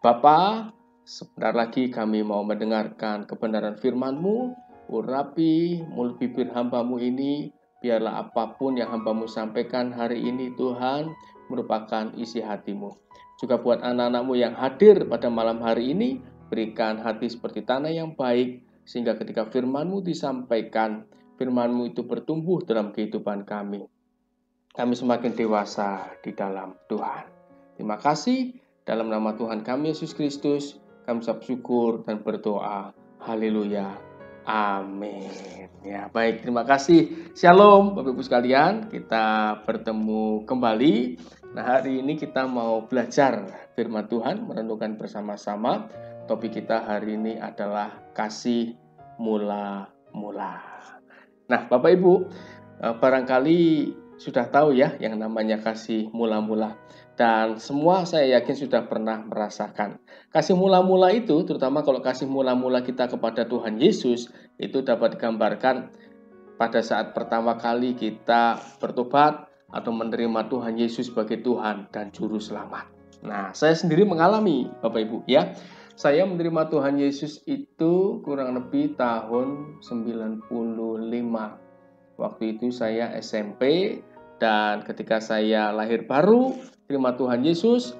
Bapa, sebentar lagi kami mau mendengarkan kebenaran firman-Mu. Urapi mulut bibir hamba-Mu ini, biarlah apapun yang hamba-Mu sampaikan hari ini Tuhan, merupakan isi hati-Mu. Juga buat anak-anak-Mu yang hadir pada malam hari ini, berikan hati seperti tanah yang baik, sehingga ketika firman-Mu disampaikan, firman-Mu itu bertumbuh dalam kehidupan kami. Kami semakin dewasa di dalam Tuhan. Terima kasih, dalam nama Tuhan kami Yesus Kristus, kami ucap syukur dan berdoa. Haleluya. Amin. Ya, baik, terima kasih. Shalom, Bapak Ibu sekalian. Kita bertemu kembali. Nah, hari ini kita mau belajar firman Tuhan, merenungkan bersama-sama. Topik kita hari ini adalah kasih mula-mula. Nah, Bapak Ibu, barangkali sudah tahu ya yang namanya kasih mula-mula. Dan semua saya yakin sudah pernah merasakan. Kasih mula-mula itu, terutama kalau kasih mula-mula kita kepada Tuhan Yesus, itu dapat digambarkan pada saat pertama kali kita bertobat atau menerima Tuhan Yesus sebagai Tuhan dan Juru Selamat. Nah, saya sendiri mengalami, Bapak Ibu ya. Saya menerima Tuhan Yesus itu kurang lebih tahun 95. Waktu itu saya SMP, dan ketika saya lahir baru, terima Tuhan Yesus,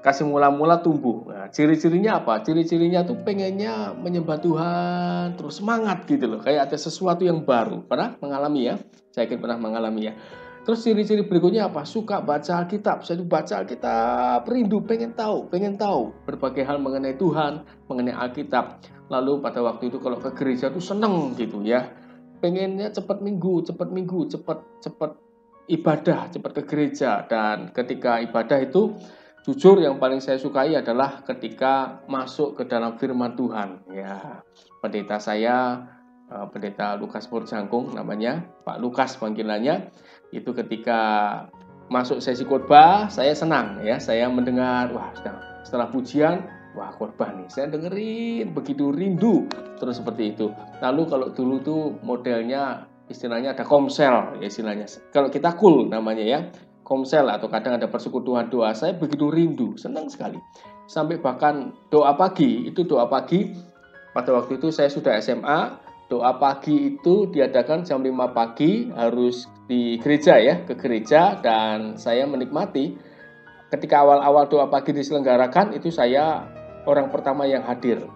kasih mula-mula tumbuh. Nah, ciri-cirinya apa? Ciri-cirinya tuh pengennya menyembah Tuhan, terus semangat gitu loh. Kayak ada sesuatu yang baru. Pernah mengalami ya? Saya yakin pernah mengalami ya. Terus ciri-ciri berikutnya apa? Suka baca Alkitab. Saya baca Alkitab, rindu, pengen tahu berbagai hal mengenai Tuhan, mengenai Alkitab. Lalu pada waktu itu kalau ke gereja tuh seneng gitu ya. Pengennya cepat minggu, cepat ibadah, cepat ke gereja. Dan ketika ibadah itu, jujur yang paling saya sukai adalah ketika masuk ke dalam firman Tuhan. Ya, pendeta saya, pendeta Lukas Purjangkung namanya, Pak Lukas panggilannya, itu ketika masuk sesi khotbah, saya senang ya, saya mendengar, wah setelah pujian, wah khotbah nih, saya dengerin begitu rindu, terus seperti itu. Lalu kalau dulu tuh modelnya istilahnya ada komsel ya istilahnya. Kalau kita cool namanya ya, komsel atau kadang ada persekutuan doa. Saya begitu rindu, senang sekali. Sampai bahkan doa pagi, pada waktu itu saya sudah SMA, doa pagi itu diadakan jam 5 pagi, harus di gereja ya, ke gereja, dan saya menikmati ketika awal-awal doa pagi diselenggarakan, itu saya orang pertama yang hadir.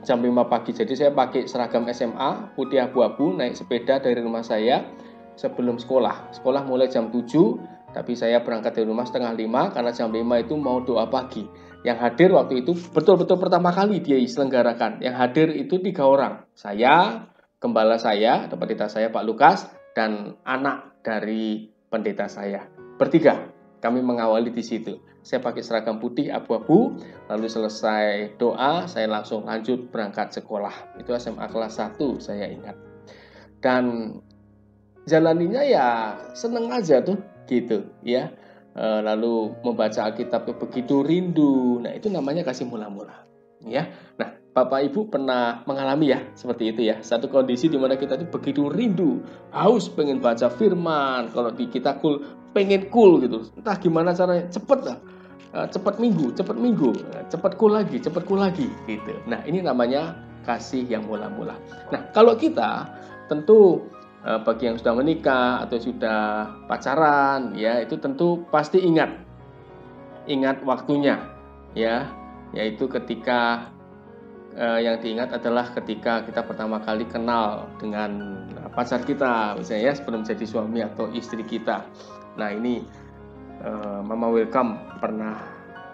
Jam 5 pagi, jadi saya pakai seragam SMA putih abu-abu, naik sepeda dari rumah saya sebelum sekolah mulai jam 7, tapi saya berangkat dari rumah setengah 5 karena jam 5 itu mau doa pagi. Yang hadir waktu itu betul-betul pertama kali dia diselenggarakan. Yang hadir itu 3 orang, saya, gembala saya, pendeta saya Pak Lukas, dan anak dari pendeta saya. Bertiga kami mengawali di situ. Saya pakai seragam putih abu-abu, lalu selesai doa, saya langsung lanjut berangkat sekolah. Itu SMA kelas 1 saya ingat. Dan jalaninya ya seneng aja tuh gitu ya. Lalu membaca Alkitab tuh begitu rindu. Nah, itu namanya kasih mula-mula ya. Nah, Bapak Ibu pernah mengalami ya seperti itu ya. Satu kondisi di mana kita tuh begitu rindu, haus pengen baca firman. Kalau di kita pengen cool gitu. Entah gimana caranya, cepet lah. Cepat minggu, cepat cool lagi gitu. Nah, ini namanya kasih yang mula-mula. Nah, kalau kita tentu bagi yang sudah menikah atau sudah pacaran ya, itu tentu pasti ingat waktunya ya, yaitu ketika yang diingat adalah ketika kita pertama kali kenal dengan pacar kita misalnya ya, sebelum jadi suami atau istri kita. Nah, ini Mama Welcome pernah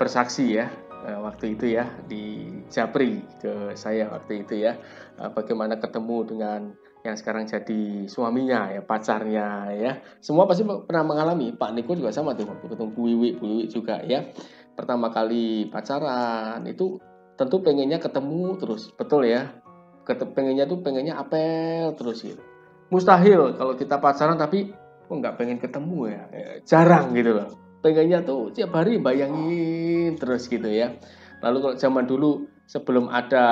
bersaksi ya waktu itu ya, di Japri ke saya waktu itu ya, bagaimana ketemu dengan yang sekarang jadi suaminya ya, pacarnya ya. Semua pasti pernah mengalami. Pak Niko juga sama tuh, waktu ketemu Bu Wiwi juga ya, pertama kali pacaran itu tentu pengennya ketemu terus, betul ya, pengennya apel terus gitu. Mustahil kalau kita pacaran tapi kok nggak pengen ketemu ya, jarang gitu loh. Pengennya tuh tiap hari bayangin terus gitu ya. Lalu kalau zaman dulu sebelum ada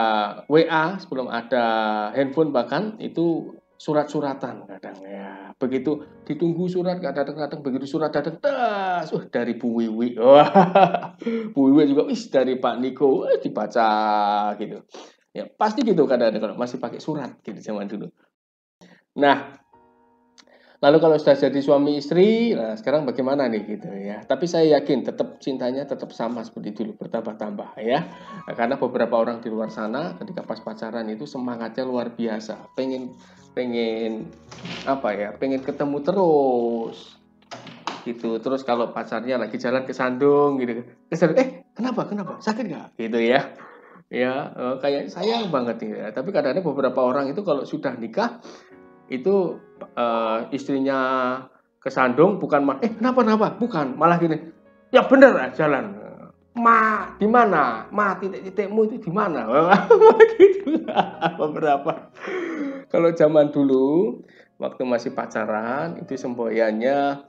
WA, sebelum ada handphone bahkan, itu surat-suratan kadang ya. Begitu ditunggu surat nggak datang-datang, begitu surat datang, tas, dari Bu Wiwi. Wah, Bu Wiwi juga, dari Pak Niko, dibaca gitu. Ya, pasti gitu kadang-kadang kalau masih pakai surat gitu zaman dulu. Nah, lalu kalau sudah jadi suami istri, nah sekarang bagaimana nih gitu ya. Tapi saya yakin tetap cintanya tetap sama seperti dulu, bertambah-tambah ya. Nah, karena beberapa orang di luar sana ketika pas pacaran itu semangatnya luar biasa. Pengen pengen apa ya? Pengen ketemu terus gitu. Terus kalau pacarnya lagi jalan kesandung gitu. Kesandung, kenapa? Kenapa? Sakit nggak? Gitu ya. Ya, kayak sayang banget nih ya. Tapi kadang-kadang beberapa orang itu kalau sudah nikah itu istrinya kesandung bukan kenapa bukan malah gini, ya bener lah jalan, di mana titikmu itu di mana. Gitu. Beberapa kalau zaman dulu waktu masih pacaran itu semboyannya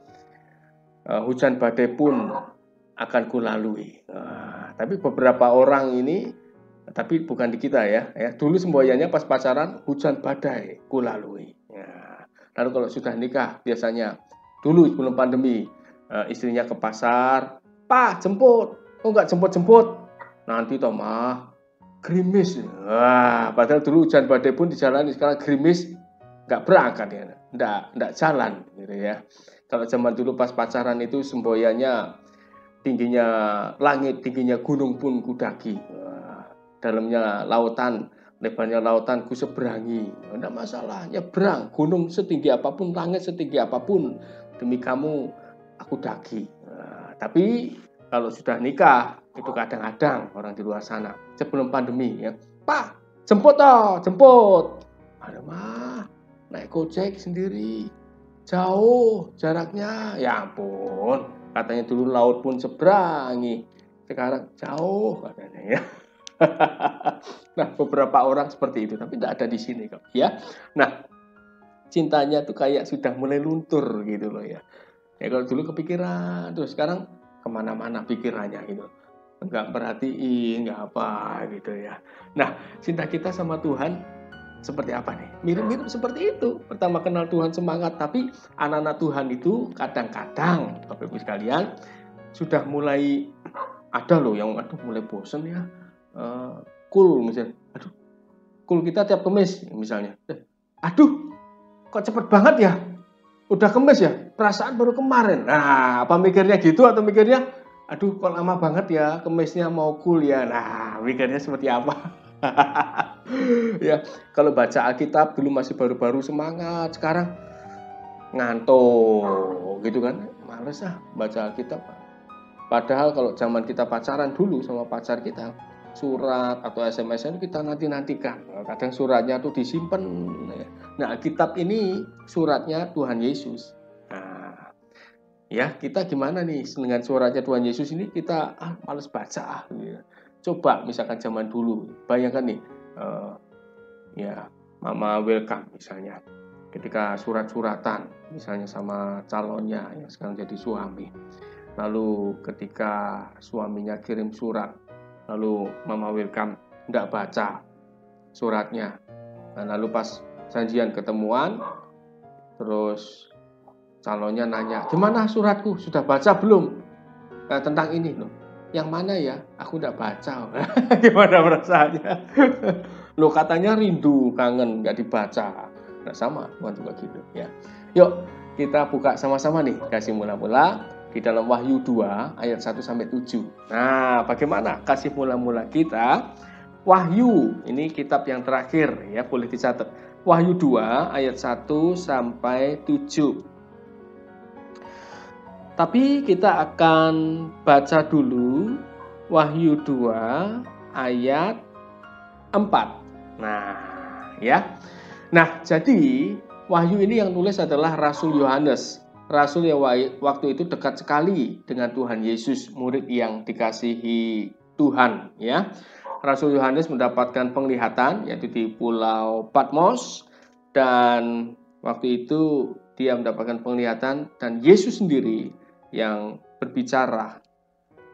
hujan badai pun akan kulalui. Tapi beberapa orang ini, tapi bukan di kita ya. Dulu semboyannya pas pacaran hujan badai kulalui. Ya. Lalu kalau sudah nikah biasanya dulu sebelum pandemi istrinya ke pasar, Pak jemput, nggak jemput, nanti toh mah gerimis. Wah, padahal dulu hujan badai pun dijalani, sekarang gerimis nggak berangkat ya, nggak jalan gitu ya. Kalau zaman dulu pas pacaran itu semboyannya tingginya langit, tingginya gunung pun kudaki. Dalamnya lautan, lebarnya lautan ku seberangi. Tidak masalah, nyebrang gunung setinggi apapun, langit setinggi apapun, demi kamu aku daki. Tapi kalau sudah nikah itu kadang-kadang orang di luar sana sebelum pandemi ya, Pak jemput toh, jemput. Ada mah naik gojek sendiri, jauh jaraknya, ya ampun. Katanya dulu laut pun seberangi, sekarang jauh katanya ya. Nah, beberapa orang seperti itu, tapi tidak ada di sini kok ya. Nah, cintanya tuh kayak sudah mulai luntur gitu loh ya. Ya kalau dulu kepikiran, terus sekarang kemana-mana pikirannya gitu. Nggak perhatiin, nggak apa gitu ya. Nah, cinta kita sama Tuhan seperti apa nih? Mirip-mirip seperti itu. Pertama kenal Tuhan semangat, tapi anak-anak Tuhan itu kadang-kadang, Bapak Ibu sekalian, sudah mulai ada loh yang mulai bosen ya. Cool misalnya. Cool kita tiap Kamis misalnya. Aduh, kok cepet banget ya? Udah Kamis ya? Perasaan baru kemarin. Nah, apa mikirnya gitu atau mikirnya, aduh kok lama banget ya Kamisnya mau cool ya. Nah, mikirnya seperti apa? Ya, kalau baca Alkitab dulu masih baru-baru semangat, sekarang ngantuk gitu kan, males baca Alkitab. Padahal kalau zaman kita pacaran dulu sama pacar kita, surat atau SMS itu kita nanti-nantikan. Kadang suratnya tuh disimpan. Nah, Alkitab ini suratnya Tuhan Yesus. Nah, ya kita gimana nih dengan suratnya Tuhan Yesus ini, kita males baca gitu. Coba misalkan zaman dulu, bayangkan nih, ya Mama welcome misalnya, ketika surat-suratan misalnya sama calonnya yang sekarang jadi suami, lalu ketika suaminya kirim surat, lalu Mama welcome nggak baca suratnya, nah, lalu pas janjian ketemuan, terus calonnya nanya, gimana suratku, sudah baca belum? Nah, tentang ini loh, yang mana ya? Aku udah baca. Gimana perasaannya? Loh katanya rindu, kangen, nggak dibaca. Nah sama, Tuhan juga gitu ya. Yuk kita buka sama-sama nih, kasih mula-mula di dalam Wahyu 2 ayat 1-7. Nah bagaimana kasih mula-mula kita? Wahyu, ini kitab yang terakhir ya, boleh dicatat. Wahyu 2 ayat 1-7. Tapi kita akan baca dulu Wahyu 2 ayat 4. Nah, ya. Nah, jadi Wahyu ini yang nulis adalah Rasul Yohanes. Rasul yang waktu itu dekat sekali dengan Tuhan Yesus, murid yang dikasihi Tuhan, ya. Rasul Yohanes mendapatkan penglihatan yaitu di Pulau Patmos, dan waktu itu dia mendapatkan penglihatan dan Yesus sendiri yang berbicara.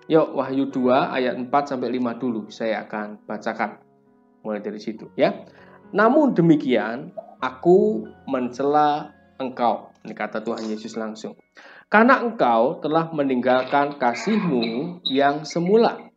Yuk Wahyu 2 ayat 4-5 dulu saya akan bacakan mulai dari situ ya. Namun demikian aku mencela engkau. Ini kata Tuhan Yesus langsung. Karena engkau telah meninggalkan kasih-Mu yang semula.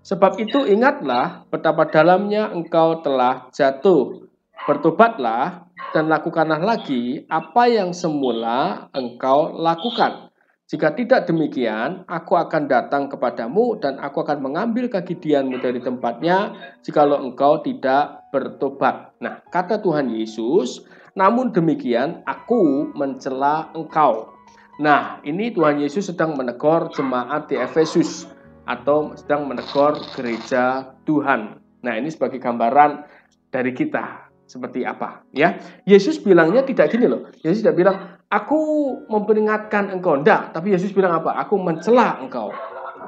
Sebab itu ingatlah betapa dalamnya engkau telah jatuh. Bertobatlah dan lakukanlah lagi apa yang semula engkau lakukan. Jika tidak demikian, aku akan datang kepadamu dan aku akan mengambil kegidianmu dari tempatnya jikalau engkau tidak bertobat. Nah, kata Tuhan Yesus, namun demikian aku mencela engkau. Nah, ini Tuhan Yesus sedang menegur jemaat di Efesus atau sedang menegur gereja Tuhan. Nah, ini sebagai gambaran dari kita seperti apa, ya. Yesus bilangnya tidak gini loh. Yesus tidak bilang, aku memperingatkan engkau. Enggak, tapi Yesus bilang apa? Aku mencela engkau.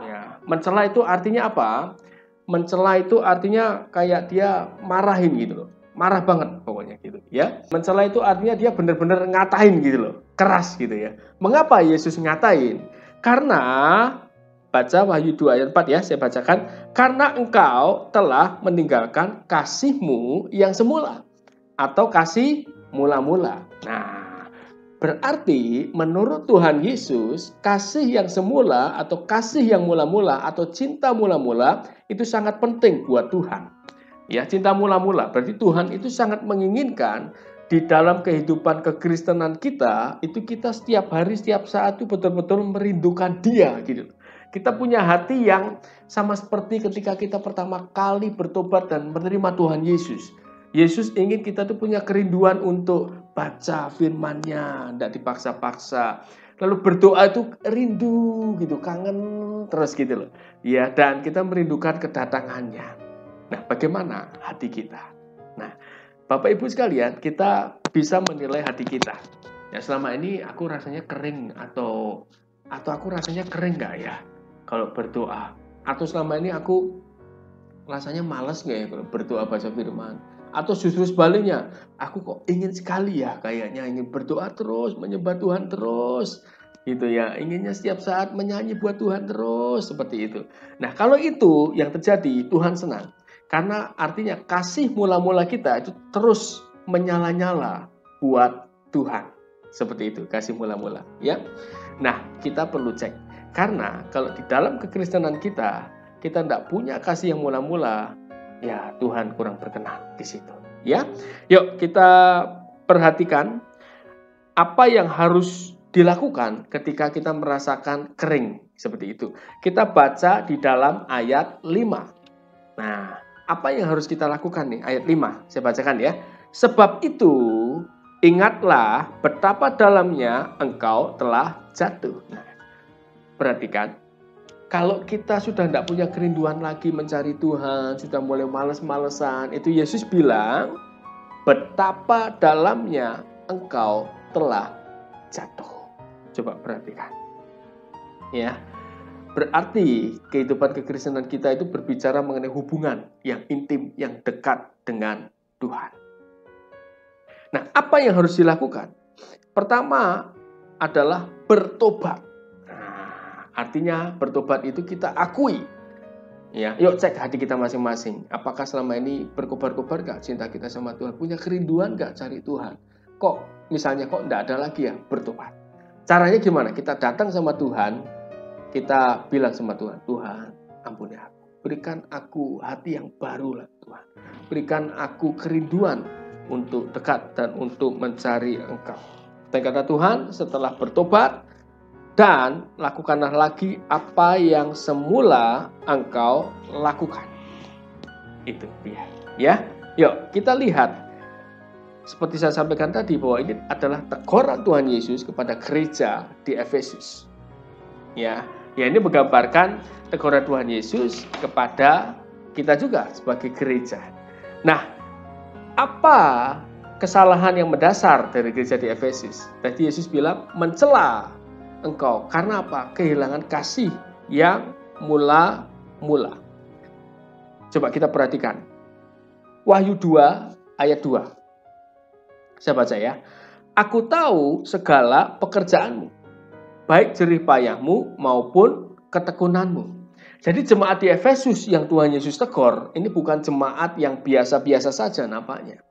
Ya, mencela itu artinya apa? Mencela itu artinya kayak dia marahin gitu loh. Marah banget pokoknya gitu, ya. Mencela itu artinya dia benar-benar ngatain gitu loh. Keras gitu ya. Mengapa Yesus ngatain? Karena baca Wahyu 2 ayat 4 ya, saya bacakan. Karena engkau telah meninggalkan kasih-Mu yang semula. Atau kasih mula-mula. Nah, berarti menurut Tuhan Yesus, kasih yang semula atau kasih yang mula-mula atau cinta mula-mula itu sangat penting buat Tuhan. Ya, cinta mula-mula berarti Tuhan itu sangat menginginkan di dalam kehidupan kekristenan kita, itu kita setiap hari, setiap saat itu betul-betul merindukan Dia gitu. Kita punya hati yang sama seperti ketika kita pertama kali bertobat dan menerima Tuhan Yesus. Yesus ingin kita tuh punya kerinduan untuk baca firman-Nya, tidak dipaksa-paksa. Lalu berdoa itu rindu gitu, kangen terus gitu loh. Ya, dan kita merindukan kedatangannya. Nah, bagaimana hati kita? Nah, Bapak Ibu sekalian, kita bisa menilai hati kita. Ya, selama ini aku rasanya kering atau aku rasanya kering nggak ya kalau berdoa? Atau selama ini aku rasanya malas nggak ya kalau berdoa baca firman? Atau justru sebaliknya, aku kok ingin sekali ya kayaknya ingin berdoa terus, menyembah Tuhan terus, gitu ya. Inginnya setiap saat menyanyi buat Tuhan terus, seperti itu. Nah, kalau itu yang terjadi, Tuhan senang. Karena artinya kasih mula-mula kita itu terus menyala-nyala buat Tuhan. Seperti itu, kasih mula-mula. Ya. Nah, kita perlu cek. Karena kalau di dalam kekristenan kita tidak punya kasih yang mula-mula, ya Tuhan kurang berkenan di situ. Ya, yuk kita perhatikan apa yang harus dilakukan ketika kita merasakan kering seperti itu. Kita baca di dalam ayat 5. Nah, apa yang harus kita lakukan nih? Ayat 5, saya bacakan ya. Sebab itu, ingatlah betapa dalamnya engkau telah jatuh. Nah, perhatikan. Kalau kita sudah tidak punya kerinduan lagi mencari Tuhan, sudah mulai males-malesan, itu Yesus bilang, betapa dalamnya engkau telah jatuh. Coba perhatikan. Ya, berarti kehidupan kekristenan kita itu berbicara mengenai hubungan yang intim, yang dekat dengan Tuhan. Nah, apa yang harus dilakukan? Pertama adalah bertobat. Artinya bertobat itu kita akui. Ya, yuk cek hati kita masing-masing. Apakah selama ini berkobar-kobar gak cinta kita sama Tuhan? Punya kerinduan gak cari Tuhan? Kok misalnya kok enggak ada lagi ya bertobat? Caranya gimana? Kita datang sama Tuhan, kita bilang sama Tuhan, Tuhan ampuni aku. Berikan aku hati yang baru lah Tuhan. Berikan aku kerinduan untuk dekat dan untuk mencari Engkau. Dan kata Tuhan, setelah bertobat, dan lakukanlah lagi apa yang semula engkau lakukan. Itu dia. Ya, yuk kita lihat. Seperti saya sampaikan tadi bahwa ini adalah teguran Tuhan Yesus kepada gereja di Efesus. Ya, ini menggambarkan teguran Tuhan Yesus kepada kita juga sebagai gereja. Nah, apa kesalahan yang mendasar dari gereja di Efesus? Tadi Yesus bilang mencela engkau. Karena apa? Kehilangan kasih yang mula-mula. Coba kita perhatikan. Wahyu 2 ayat 2. Saya baca ya. Aku tahu segala pekerjaanmu, baik jerih payahmu maupun ketekunanmu. Jadi jemaat di Efesus yang Tuhan Yesus tegur, ini bukan jemaat yang biasa-biasa saja nampaknya.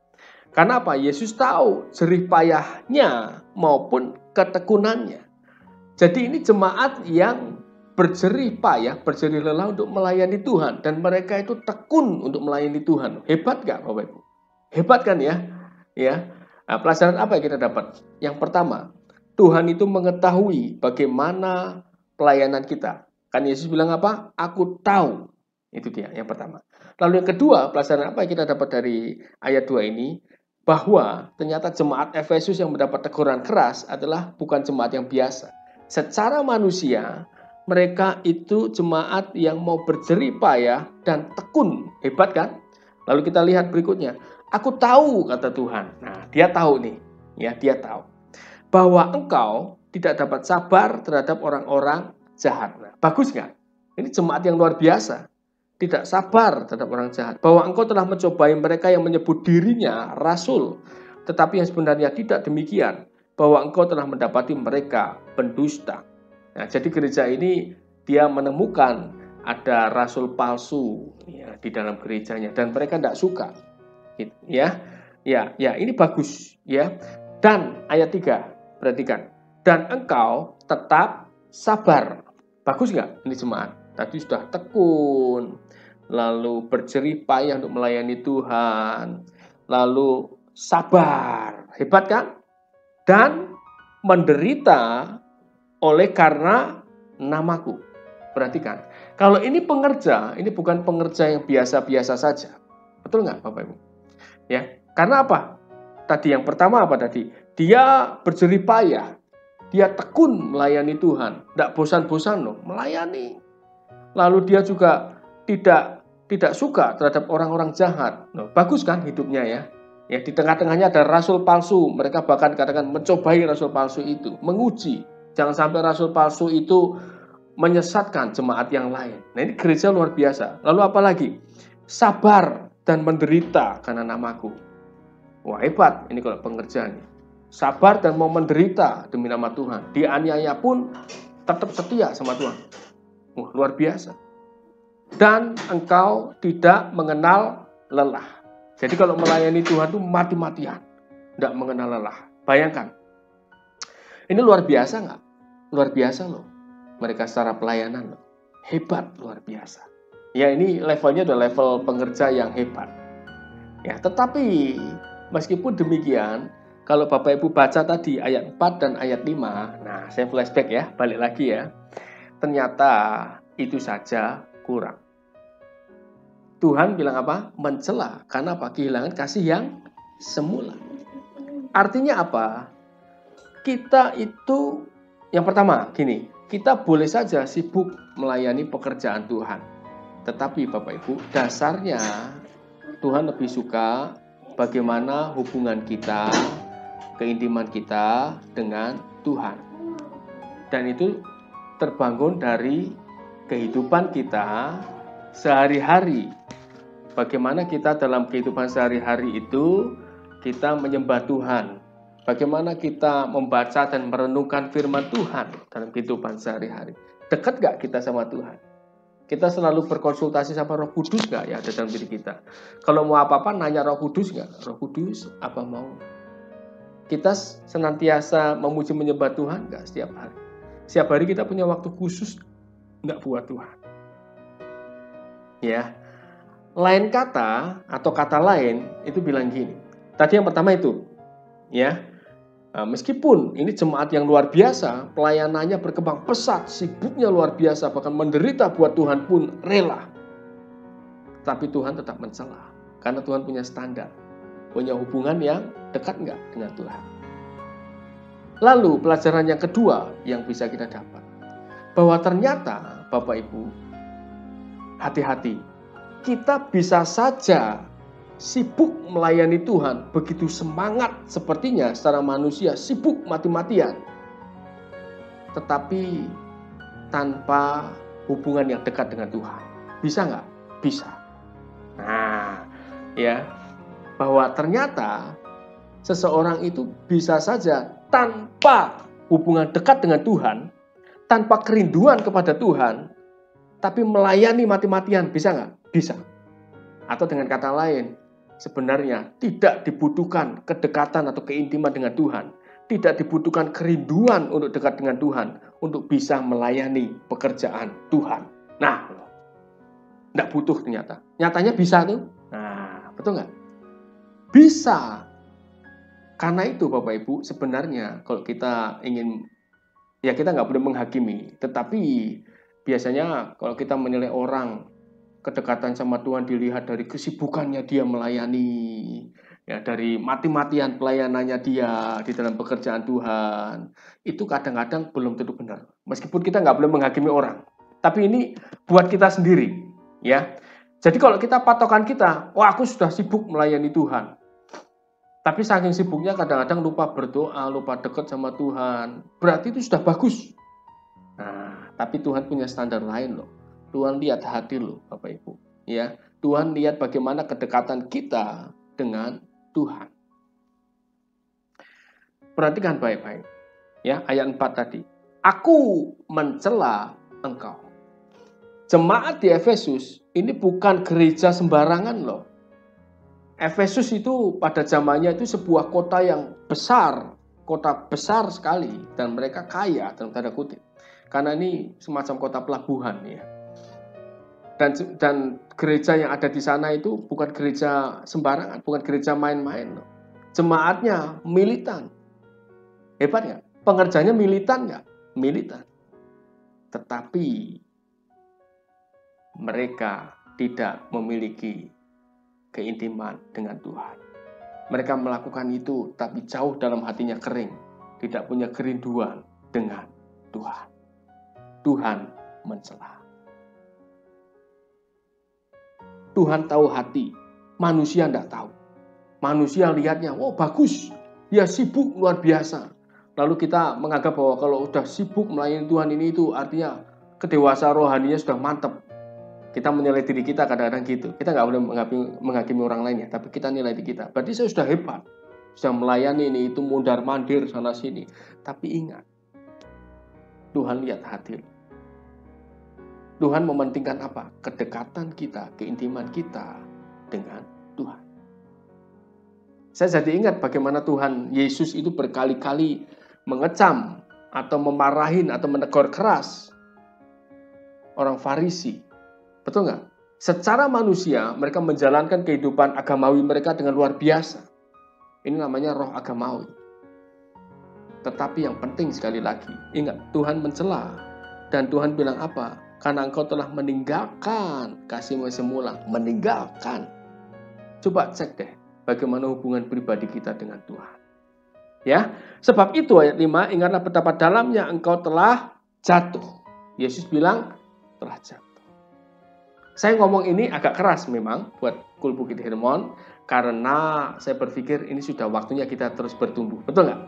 Karena apa? Yesus tahu jerih payahnya maupun ketekunannya. Jadi ini jemaat yang berjerih payah, berjerih lelah untuk melayani Tuhan. Dan mereka itu tekun untuk melayani Tuhan. Hebat gak Bapak Ibu? Hebat kan ya? Nah, pelajaran apa yang kita dapat? Yang pertama, Tuhan itu mengetahui bagaimana pelayanan kita. Kan Yesus bilang apa? Aku tahu. Itu dia yang pertama. Lalu yang kedua, pelajaran apa yang kita dapat dari ayat 2 ini? Bahwa ternyata jemaat Efesus yang mendapat teguran keras adalah bukan jemaat yang biasa. Secara manusia, mereka itu jemaat yang mau berjerih payah dan tekun. Hebat kan? Lalu kita lihat berikutnya. Aku tahu, kata Tuhan. Nah, dia tahu nih. Ya, dia tahu. Bahwa engkau tidak dapat sabar terhadap orang-orang jahat. Nah, bagus nggak? Ini jemaat yang luar biasa. Tidak sabar terhadap orang jahat. Bahwa engkau telah mencobai mereka yang menyebut dirinya rasul. Tetapi yang sebenarnya tidak demikian. Bahwa engkau telah mendapati mereka pendusta. Nah, jadi gereja ini dia menemukan ada rasul palsu ya, di dalam gerejanya. Dan mereka tidak suka. Ya, ini bagus. Ya. Dan ayat 3, perhatikan. Dan engkau tetap sabar. Bagus nggak ini jemaat? Tadi sudah tekun, lalu berjerih payah untuk melayani Tuhan, lalu sabar, hebat kan? Dan menderita oleh karena namaku. Perhatikan, kalau ini pengerja, ini bukan pengerja yang biasa-biasa saja. Betul nggak Bapak Ibu? Ya, karena apa? Tadi yang pertama apa tadi? Dia berjerih payah, dia tekun melayani Tuhan, tidak bosan-bosan loh, melayani. Lalu dia juga tidak suka terhadap orang-orang jahat. Nah, bagus kan hidupnya ya? Ya, di tengah-tengahnya ada rasul palsu. Mereka bahkan katakan mencobai rasul palsu itu, menguji. Jangan sampai rasul palsu itu menyesatkan jemaat yang lain. Nah, ini gereja luar biasa. Lalu apa lagi? Sabar dan menderita karena namaku. Wah, hebat ini kalau pengerjaannya. Sabar dan mau menderita demi nama Tuhan. Dianiaya pun tetap setia sama Tuhan. Wah, luar biasa. Dan engkau tidak mengenal lelah. Jadi kalau melayani Tuhan itu mati-matian. Tidak mengenal lelah. Bayangkan. Ini luar biasa nggak? Luar biasa loh. Mereka secara pelayanan loh. Hebat, luar biasa. Ya, ini levelnya udah level pengerja yang hebat. Ya, tetapi meskipun demikian, kalau Bapak Ibu baca tadi ayat 4 dan ayat 5, nah saya flashback ya, balik lagi ya. Ternyata itu saja kurang. Tuhan bilang apa? Mencela. Karena apa? Kehilangan kasih yang semula. Artinya apa? Kita itu, yang pertama gini, kita boleh saja sibuk melayani pekerjaan Tuhan. Tetapi Bapak Ibu, dasarnya Tuhan lebih suka bagaimana hubungan kita, keintiman kita dengan Tuhan. Dan itu terbangun dari kehidupan kita sehari-hari. Bagaimana kita dalam kehidupan sehari-hari itu kita menyembah Tuhan. Bagaimana kita membaca dan merenungkan firman Tuhan dalam kehidupan sehari-hari. Dekat gak kita sama Tuhan? Kita selalu berkonsultasi sama Roh Kudus gak ya ada dalam diri kita? Kalau mau apa-apa nanya Roh Kudus gak? Roh Kudus apa mau? Kita senantiasa memuji menyembah Tuhan gak setiap hari? Setiap hari kita punya waktu khusus nggak buat Tuhan. Ya, lain kata atau kata lain itu bilang gini. Tadi yang pertama itu, ya, meskipun ini jemaat yang luar biasa, pelayanannya berkembang pesat, sibuknya luar biasa, bahkan menderita buat Tuhan pun rela. Tapi Tuhan tetap mencela, karena Tuhan punya standar, punya hubungan yang dekat nggak dengan Tuhan. Lalu pelajaran yang kedua yang bisa kita dapat, bahwa ternyata Bapak Ibu, hati-hati, kita bisa saja sibuk melayani Tuhan, begitu semangat sepertinya secara manusia, sibuk mati-matian, tetapi tanpa hubungan yang dekat dengan Tuhan. Bisa nggak? Bisa. Nah, ya, bahwa ternyata seseorang itu bisa saja tanpa hubungan dekat dengan Tuhan, tanpa kerinduan kepada Tuhan, tapi melayani mati-matian. Bisa nggak? Bisa. Atau dengan kata lain, sebenarnya tidak dibutuhkan kedekatan atau keintiman dengan Tuhan. Tidak dibutuhkan kerinduan untuk dekat dengan Tuhan untuk bisa melayani pekerjaan Tuhan. Nah, tidak butuh ternyata. Nyatanya bisa tuh. Nah, betul nggak? Bisa. Karena itu Bapak Ibu, sebenarnya kalau kita ingin, ya kita nggak boleh menghakimi. Tetapi biasanya kalau kita menilai orang, kedekatan sama Tuhan dilihat dari kesibukannya dia melayani, ya dari mati-matian pelayanannya dia di dalam pekerjaan Tuhan. Itu kadang-kadang belum tentu benar. Meskipun kita nggak boleh menghakimi orang, tapi ini buat kita sendiri, ya. Jadi kalau kita patokan kita, wah aku sudah sibuk melayani Tuhan, tapi saking sibuknya kadang-kadang lupa berdoa, lupa dekat sama Tuhan, berarti itu sudah bagus. Nah, tapi Tuhan punya standar lain loh. Tuhan lihat hati loh, Bapak Ibu. Ya, Tuhan lihat bagaimana kedekatan kita dengan Tuhan. Perhatikan baik-baik. Ya, ayat 4 tadi. Aku mencela engkau. Jemaat di Efesus ini bukan gereja sembarangan loh. Efesus itu pada zamannya itu sebuah kota yang besar, kota besar sekali, dan mereka kaya dalam tanda kutip. Karena ini semacam kota pelabuhan ya. Dan gereja yang ada di sana itu bukan gereja sembarangan, bukan gereja main-main loh. Jemaatnya militan. Hebat nggak? Pengerjanya militan nggak? Militan. Tetapi mereka tidak memiliki keintiman dengan Tuhan. Mereka melakukan itu tapi jauh dalam hatinya kering, tidak punya kerinduan dengan Tuhan. Tuhan mencela. Tuhan tahu hati, manusia tidak tahu. Manusia lihatnya, oh bagus, dia sibuk luar biasa. Lalu kita menganggap bahwa kalau sudah sibuk melayani Tuhan ini itu artinya kedewasaan rohaninya sudah mantap. Kita menilai diri kita kadang-kadang gitu. Kita nggak boleh menghakimi orang lainnya, tapi kita nilai diri kita. Berarti saya sudah hebat, sudah melayani ini itu mondar-mandir sana sini. Tapi ingat, Tuhan lihat hati. Tuhan mementingkan apa? Kedekatan kita, keintiman kita dengan Tuhan. Saya jadi ingat bagaimana Tuhan Yesus itu berkali-kali mengecam atau memarahin atau menegur keras orang Farisi. Betul nggak? Secara manusia mereka menjalankan kehidupan agamawi mereka dengan luar biasa. Ini namanya roh agamawi. Tetapi yang penting sekali lagi, ingat Tuhan mencela. Dan Tuhan bilang apa? Karena engkau telah meninggalkan kasihmu semula. Meninggalkan. Coba cek deh bagaimana hubungan pribadi kita dengan Tuhan. Ya, sebab itu ayat 5, ingatlah betapa dalamnya engkau telah jatuh. Yesus bilang telah jatuh. Saya ngomong ini agak keras memang buat Kul Bukit Hermon, karena saya berpikir ini sudah waktunya kita terus bertumbuh. Betul nggak?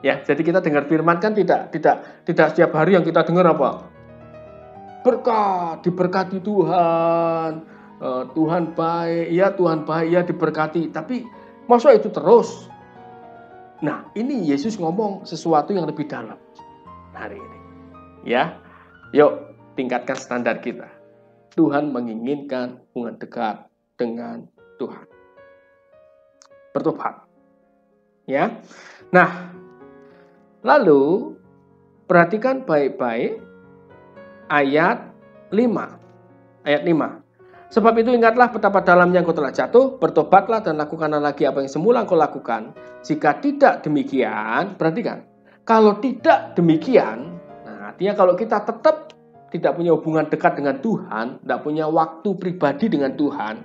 Ya, jadi kita dengar firman kan tidak setiap hari yang kita dengar apa? Berkat, diberkati Tuhan, Tuhan baik, ya diberkati. Tapi masa itu terus? Nah, ini Yesus ngomong sesuatu yang lebih dalam hari ini. Ya, yuk tingkatkan standar kita. Tuhan menginginkan hubungan dekat dengan Tuhan. Bertobat. Ya. Nah, lalu perhatikan baik-baik ayat 5. Ayat 5. Sebab itu ingatlah betapa dalamnya engkau telah jatuh, bertobatlah dan lakukanlah lagi apa yang semula engkau lakukan. Jika tidak demikian, perhatikan, kalau tidak demikian, nah artinya kalau kita tetap tidak punya hubungan dekat dengan Tuhan, tidak punya waktu pribadi dengan Tuhan,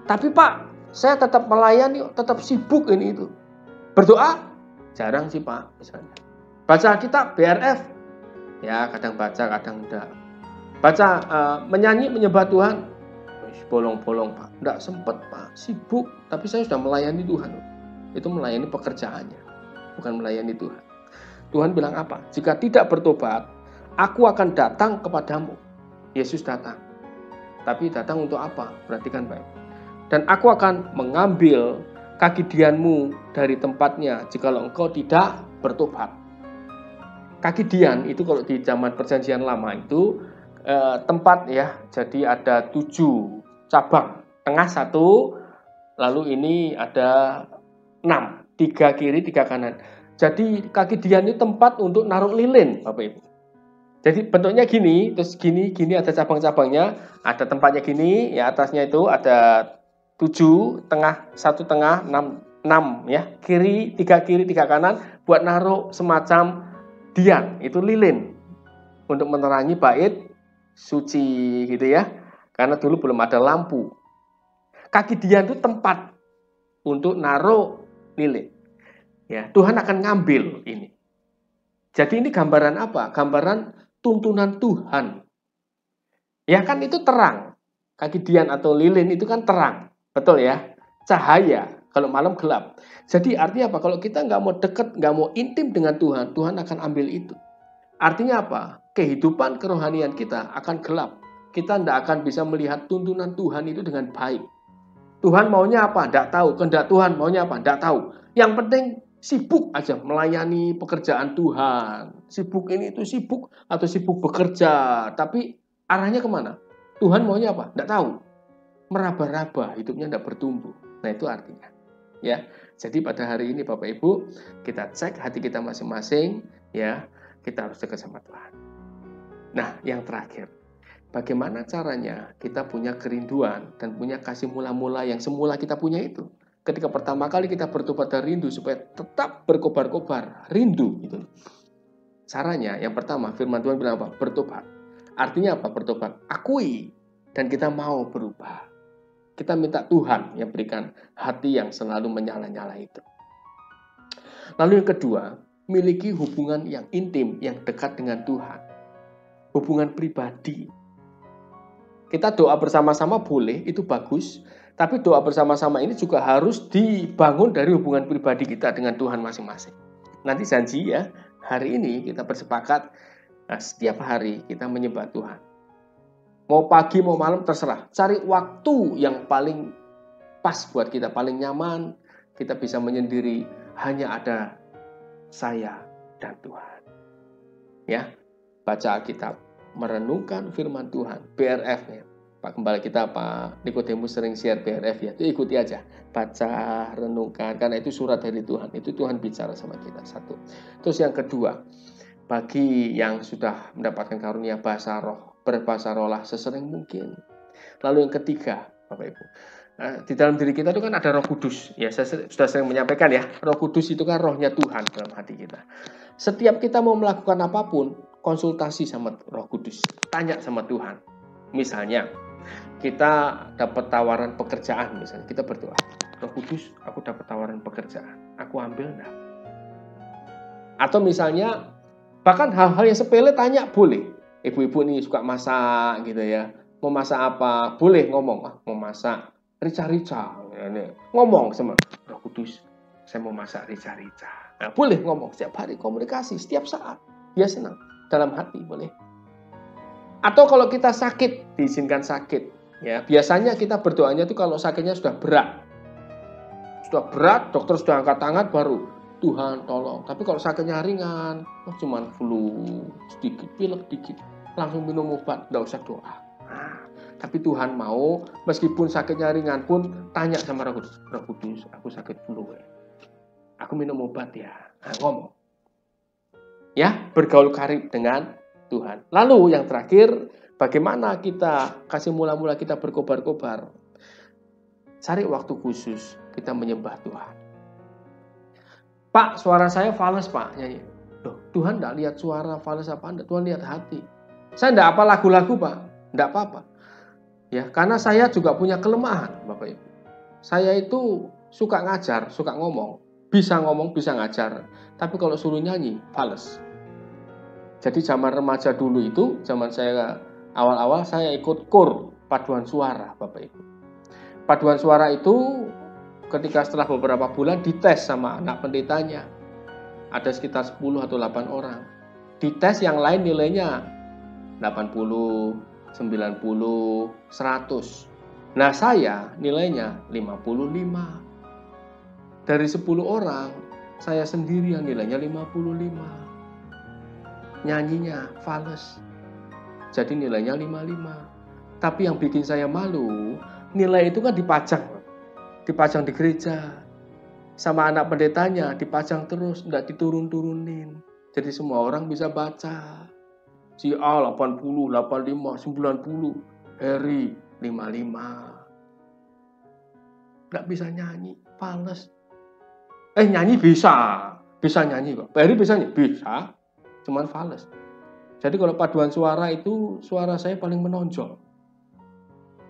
tapi Pak, saya tetap melayani, tetap sibuk ini itu. Berdoa? Jarang sih Pak, misalnya. Baca kitab, BRF? Ya, kadang baca, kadang enggak. Baca, menyanyi, menyembah Tuhan? Bolong-bolong Pak, enggak sempat Pak, sibuk. Tapi saya sudah melayani Tuhan. Itu melayani pekerjaannya, bukan melayani Tuhan. Tuhan bilang apa? Jika tidak bertobat, aku akan datang kepadamu. Yesus datang. Tapi datang untuk apa? Perhatikan baik. Dan aku akan mengambil kaki dianmu dari tempatnya jikalau engkau tidak bertobat. Kaki dian itu kalau di zaman perjanjian lama itu tempat ya. Jadi ada 7 cabang. Tengah 1, Lalu ini ada 6, 3 kiri, 3 kanan. Jadi kaki Dian itu tempat untuk naruh lilin, Bapak Ibu. Jadi bentuknya gini, terus gini ada cabang-cabangnya, ada tempatnya gini, ya atasnya itu ada 7, tengah 1 tengah 6 ya, kiri 3 kanan buat naruh semacam Dian, itu lilin untuk menerangi bait suci gitu ya. Karena dulu belum ada lampu. Kaki Dian itu tempat untuk naruh lilin. Ya, Tuhan akan ngambil ini. Jadi ini gambaran apa? Gambaran tuntunan Tuhan. Ya kan itu terang. Kaki Dian atau lilin itu kan terang. Betul ya? Cahaya. Kalau malam gelap. Jadi artinya apa? Kalau kita nggak mau dekat, nggak mau intim dengan Tuhan, Tuhan akan ambil itu. Artinya apa? Kehidupan kerohanian kita akan gelap. Kita tidak akan bisa melihat tuntunan Tuhan itu dengan baik. Tuhan maunya apa? Tidak tahu. Kehendak Tuhan maunya apa? Tidak tahu. Yang penting sibuk aja melayani pekerjaan Tuhan. Sibuk ini itu sibuk atau sibuk bekerja. Tapi arahnya kemana? Tuhan maunya apa? Tidak tahu. Meraba-raba, hidupnya tidak bertumbuh. Nah itu artinya. Ya, jadi pada hari ini Bapak Ibu, kita cek hati kita masing-masing. Ya, kita harus dekat sama Tuhan. Nah, yang terakhir. Bagaimana caranya kita punya kerinduan dan punya kasih mula-mula yang semula kita punya itu. Ketika pertama kali kita bertobat dan rindu supaya tetap berkobar-kobar, rindu gitu. Caranya yang pertama firman Tuhan bilang apa? Bertobat. Artinya apa bertobat? Akui dan kita mau berubah. Kita minta Tuhan yang berikan hati yang selalu menyala-nyala itu. Lalu yang kedua, miliki hubungan yang intim, yang dekat dengan Tuhan. Hubungan pribadi. Kita doa bersama-sama boleh, itu bagus. Tapi doa bersama-sama ini juga harus dibangun dari hubungan pribadi kita dengan Tuhan masing-masing. Nanti janji ya, hari ini kita bersepakat, setiap hari kita menyembah Tuhan. Mau pagi, mau malam, terserah. Cari waktu yang paling pas buat kita, paling nyaman. Kita bisa menyendiri, hanya ada saya dan Tuhan. Ya, baca Alkitab. Merenungkan firman Tuhan, BRF-nya. Pak Gembala kita, Pak Nikodemus sering share BRF ya, itu ikuti aja. Baca, renungkan, karena itu surat dari Tuhan. Itu Tuhan bicara sama kita, satu. Terus yang kedua, bagi yang sudah mendapatkan karunia bahasa roh, berbahasa rohlah sesering mungkin. Lalu yang ketiga, Bapak Ibu, di dalam diri kita itu kan ada Roh Kudus. Ya, saya sudah sering menyampaikan ya, Roh Kudus itu kan rohnya Tuhan dalam hati kita. Setiap kita mau melakukan apapun, konsultasi sama Roh Kudus, tanya sama Tuhan. Misalnya, kita dapat tawaran pekerjaan, misalnya kita berdoa, Roh Kudus, aku dapat tawaran pekerjaan, aku ambil enggak? Atau misalnya, bahkan hal-hal yang sepele tanya boleh. Ibu-ibu nih suka masak gitu ya, mau masak apa? Boleh ngomong, mau masak rica-rica, ngomong sama Roh Kudus, saya mau masak rica-rica. Nah, boleh ngomong setiap hari, komunikasi setiap saat, dia senang. Dalam hati boleh. Atau kalau kita sakit, diizinkan sakit. Ya, biasanya kita berdoanya itu kalau sakitnya sudah berat. Sudah berat, dokter sudah angkat tangan baru Tuhan tolong. Tapi kalau sakitnya ringan, cuma flu, sedikit pilek dikit, langsung minum obat, enggak usah doa. Nah, tapi Tuhan mau meskipun sakitnya ringan pun tanya sama Roh Kudus, Roh Kudus, aku sakit flu. Aku minum obat ya. Nah, ngomong. Ya, bergaul karib dengan Tuhan. Lalu yang terakhir, bagaimana kita kasih mula-mula kita berkobar-kobar? Cari waktu khusus kita menyembah Tuhan. Pak, suara saya fales Pak, nyanyi. Loh, Tuhan tidak lihat suara fales apa enggak, Tuhan lihat hati. Saya tidak apa lagu-lagu Pak, tidak apa-apa. Ya, karena saya juga punya kelemahan, Bapak Ibu. Saya itu suka ngajar, suka ngomong, bisa ngajar. Tapi kalau suruh nyanyi, fales. Jadi zaman remaja dulu itu, zaman saya awal-awal saya ikut KUR, paduan suara, Bapak Ibu. Paduan suara itu ketika setelah beberapa bulan dites sama anak pendetanya. Ada sekitar 10 atau 8 orang. Dites yang lain nilainya 80, 90, 100. Nah saya nilainya 55. Dari 10 orang, saya sendiri yang nilainya 55. Nyanyinya fales, jadi nilainya 55. Tapi yang bikin saya malu, nilai itu kan dipajang. dipajang di gereja. Sama anak pendetanya dipajang terus, tidak diturun-turunin. Jadi semua orang bisa baca. Si A 80, 85, 90, Harry 55. Nggak bisa nyanyi, fales. Nyanyi bisa nyanyi kok. Harry bisa nyanyi? Bisa, cuman fales. Jadi kalau paduan suara itu, suara saya paling menonjol.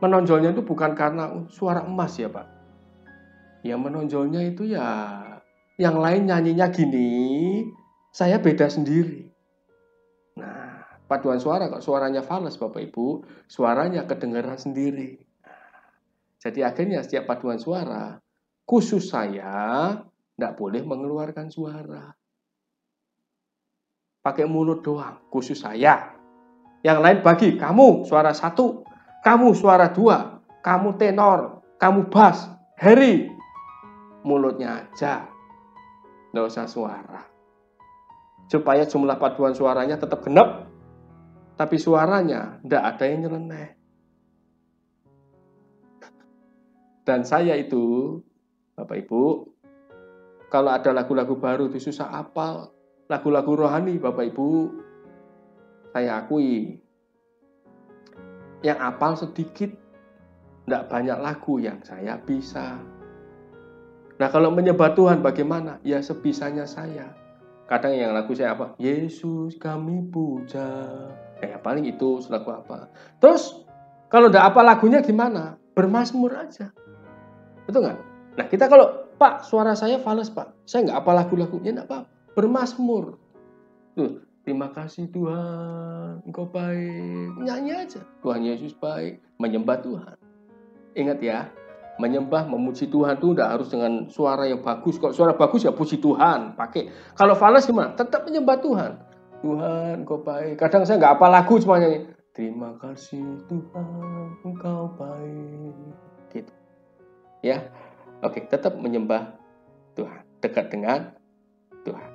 Menonjolnya itu bukan karena suara emas ya Pak. Yang menonjolnya itu ya, yang lain nyanyinya gini, saya beda sendiri. Nah, paduan suara kok suaranya fals Bapak Ibu, suaranya kedengaran sendiri. Jadi akhirnya setiap paduan suara, khusus saya tidak boleh mengeluarkan suara. Pakai mulut doang, khusus saya. Yang lain bagi, kamu suara 1, kamu suara 2, kamu tenor, kamu bass, Harry. Mulutnya aja, nggak usah suara. Supaya jumlah paduan suaranya tetap genap, tapi suaranya nggak ada yang nyeleneh. Dan saya itu, Bapak Ibu, kalau ada lagu-lagu baru itu susah hafal. Lagu-lagu rohani, Bapak Ibu, saya akui, yang hafal sedikit, nggak banyak lagu yang saya bisa. Nah kalau menyembah Tuhan bagaimana? Ya sebisanya saya. Kadang yang lagu saya apa? Yesus kami puja. Ya paling itu lagu apa. Terus kalau nggak apa lagunya gimana? Bermazmur aja. Betul nggak? Nah kita kalau, Pak suara saya fals Pak, saya nggak apa lagu-lagunya, nggak apa. Bermazmur. Tuh, terima kasih Tuhan, Engkau baik. Nyanyi aja. Tuhan Yesus baik. Menyembah Tuhan. Ingat ya. Menyembah, memuji Tuhan itu tidak harus dengan suara yang bagus. Kalau suara bagus ya puji Tuhan, pakai. Kalau fals gimana? Tetap menyembah Tuhan. Tuhan, Engkau baik. Kadang saya nggak apa lagu, cuma nyanyi. Terima kasih Tuhan, Engkau baik. Gitu. Ya, oke. Tetap menyembah Tuhan, dekat dengan Tuhan.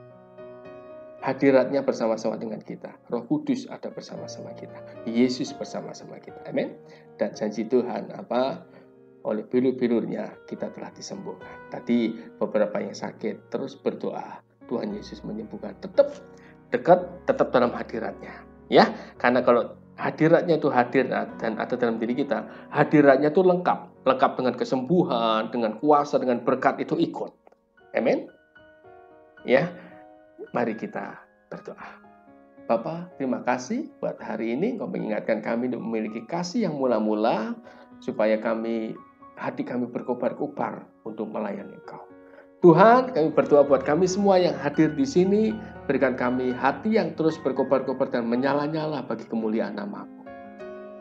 Hadiratnya bersama-sama dengan kita. Roh Kudus ada bersama-sama kita. Yesus bersama-sama kita. Amin. Dan janji Tuhan apa? Oleh bilur-bilurnya kita telah disembuhkan. Tadi beberapa yang sakit terus berdoa, Tuhan Yesus menyembuhkan. Tetap dekat, tetap dalam hadiratnya. Ya, karena kalau hadiratnya itu hadir dan ada dalam diri kita, hadiratnya itu lengkap. Lengkap dengan kesembuhan, dengan kuasa, dengan berkat itu ikut. Amin. Ya, mari kita berdoa. Bapa, terima kasih buat hari ini Engkau mengingatkan kami untuk memiliki kasih yang mula-mula supaya hati kami berkobar-kobar untuk melayani Engkau. Tuhan, kami berdoa buat kami semua yang hadir di sini, berikan kami hati yang terus berkobar-kobar dan menyala-nyala bagi kemuliaan nama-Mu.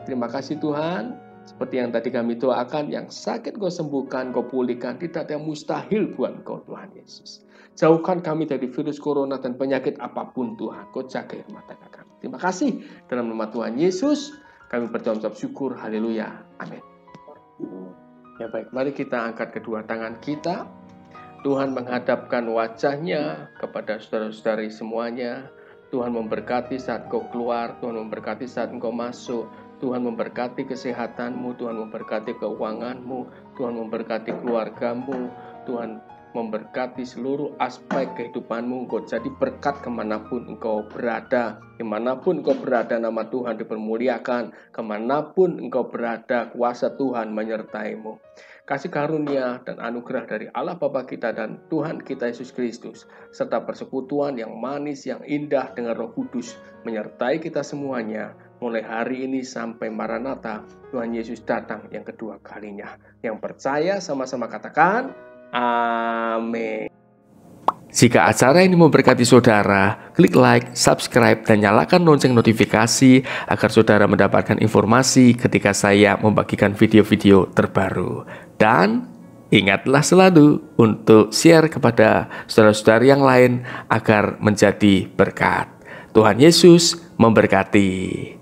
Terima kasih Tuhan, seperti yang tadi kami doakan, yang sakit Kau sembuhkan, Kau pulihkan, tidak ada yang mustahil buat Engkau Tuhan Yesus. Jauhkan kami dari virus corona dan penyakit apapun Tuhan, Kau jaga rumah tangga kami. Terima kasih, dalam nama Tuhan Yesus, kami berdoa syukur, haleluya, amin. Ya baik, mari kita angkat kedua tangan kita. Tuhan menghadapkan wajahnya kepada saudara-saudari semuanya. Tuhan memberkati saat kau keluar, Tuhan memberkati saat engkau masuk. Tuhan memberkati kesehatanmu, Tuhan memberkati keuanganmu, Tuhan memberkati keluargamu, Tuhan memberkati seluruh aspek kehidupanmu. Engkau jadi berkat kemanapun engkau berada. Kemanapun engkau berada, nama Tuhan dipermuliakan. Kemanapun engkau berada, kuasa Tuhan menyertaimu. Kasih karunia dan anugerah dari Allah Bapa kita dan Tuhan kita Yesus Kristus, serta persekutuan yang manis, yang indah dengan Roh Kudus, menyertai kita semuanya, mulai hari ini sampai Maranatha, Tuhan Yesus datang yang kedua kalinya. Yang percaya sama-sama katakan, amin. Jika acara ini memberkati saudara, klik like, subscribe, dan nyalakan lonceng notifikasi agar saudara mendapatkan informasi ketika saya membagikan video-video terbaru. Dan ingatlah selalu untuk share kepada saudara-saudara yang lain agar menjadi berkat. Tuhan Yesus memberkati.